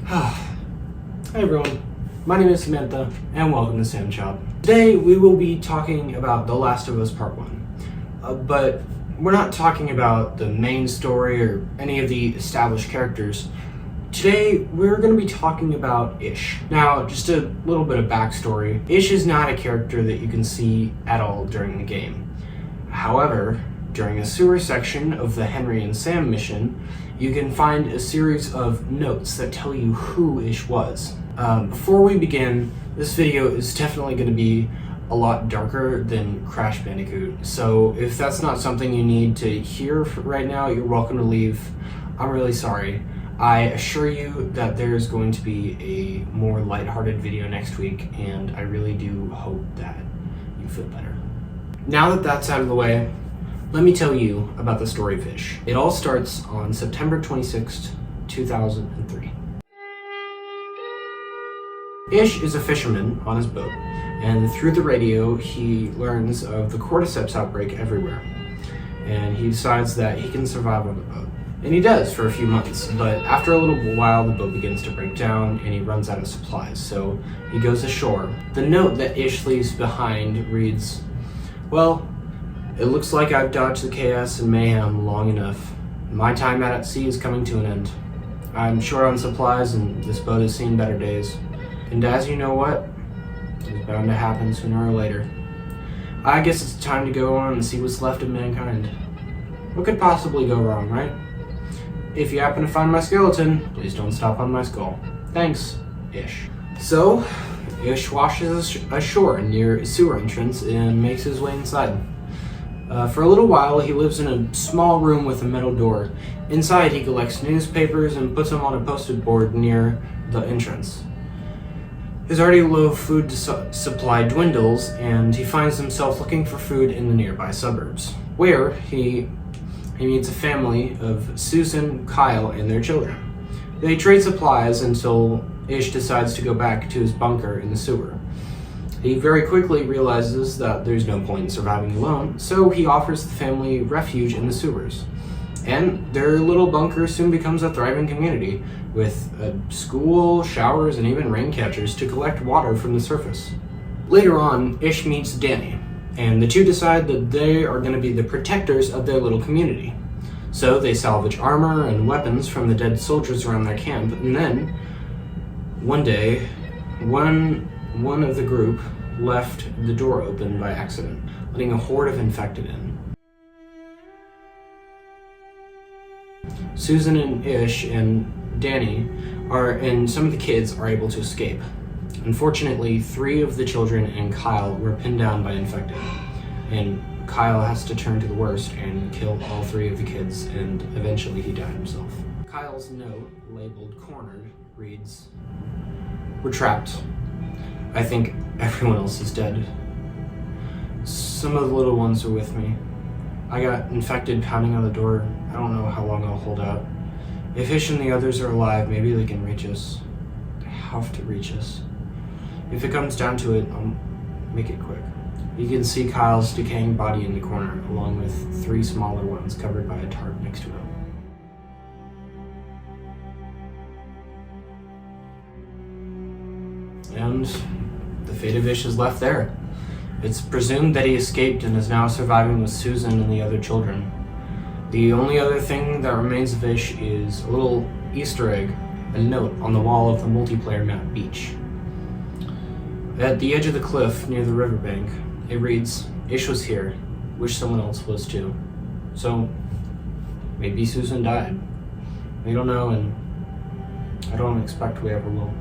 Hi everyone, my name is Samantha and welcome to Sam Shop. Today we will be talking about The Last of Us Part 1, but we're not talking about the main story or any of the established characters. Today we're going to be talking about Ish. Now, just a little bit of backstory. Ish is not a character that you can see at all during the game. However, during a sewer section of the Henry and Sam mission, you can find a series of notes that tell you who Ish was. Before we begin, this video is definitely going to be a lot darker than Crash Bandicoot, so if that's not something you need to hear right now, you're welcome to leave. I'm really sorry. I assure you that there's going to be a more lighthearted video next week, and I really do hope that you feel better. Now that that's out of the way, let me tell you about the story of Ish. It all starts on September 26th, 2003. Ish is a fisherman on his boat, and through the radio he learns of the cordyceps outbreak everywhere, and he decides that he can survive on the boat. And he does for a few months, but after a little while the boat begins to break down and he runs out of supplies, so he goes ashore. The note that Ish leaves behind reads, "Well, it looks like I've dodged the chaos and mayhem long enough. My time out at sea is coming to an end. I'm short on supplies and this boat has seen better days. And as you know what? It's bound to happen sooner or later. I guess it's time to go on and see what's left of mankind. What could possibly go wrong, right? If you happen to find my skeleton, please don't stop on my skull. Thanks, Ish." So, Ish washes ashore near a sewer entrance and makes his way inside. For a little while, he lives in a small room with a metal door. Inside, he collects newspapers and puts them on a posted board near the entrance. His already low food supply dwindles, and he finds himself looking for food in the nearby suburbs, where he meets a family of Susan, Kyle, and their children. They trade supplies until Ish decides to go back to his bunker in the sewer. He very quickly realizes that there's no point in surviving alone, so he offers the family refuge in the sewers. And their little bunker soon becomes a thriving community, with a school, showers, and even rain catchers to collect water from the surface. Later on, Ish meets Danny, and the two decide that they are going to be the protectors of their little community. So they salvage armor and weapons from the dead soldiers around their camp, and then, one day, one of the group left the door open by accident, letting a horde of infected in. Susan and Ish and Danny and some of the kids are able to escape. Unfortunately, 3 of the children and Kyle were pinned down by infected, and Kyle has to turn to the worst and kill all 3 of the kids, and eventually he died himself. Kyle's note, labeled "cornered," reads, "We're trapped. I think everyone else is dead. Some of the little ones are with me. I got infected pounding on the door. I don't know how long I'll hold out. If Ish and the others are alive, maybe they can reach us. They have to reach us. If it comes down to it, I'll make it quick." You can see Kyle's decaying body in the corner, along with 3 smaller ones covered by a tarp next to him. And the fate of Ish is left there. It's presumed that he escaped and is now surviving with Susan and the other children. The only other thing that remains of Ish is a little Easter egg, a note on the wall of the multiplayer map beach. At the edge of the cliff near the riverbank, it reads, "Ish was here. Wish someone else was too." So, maybe Susan died. We don't know, and I don't expect we ever will.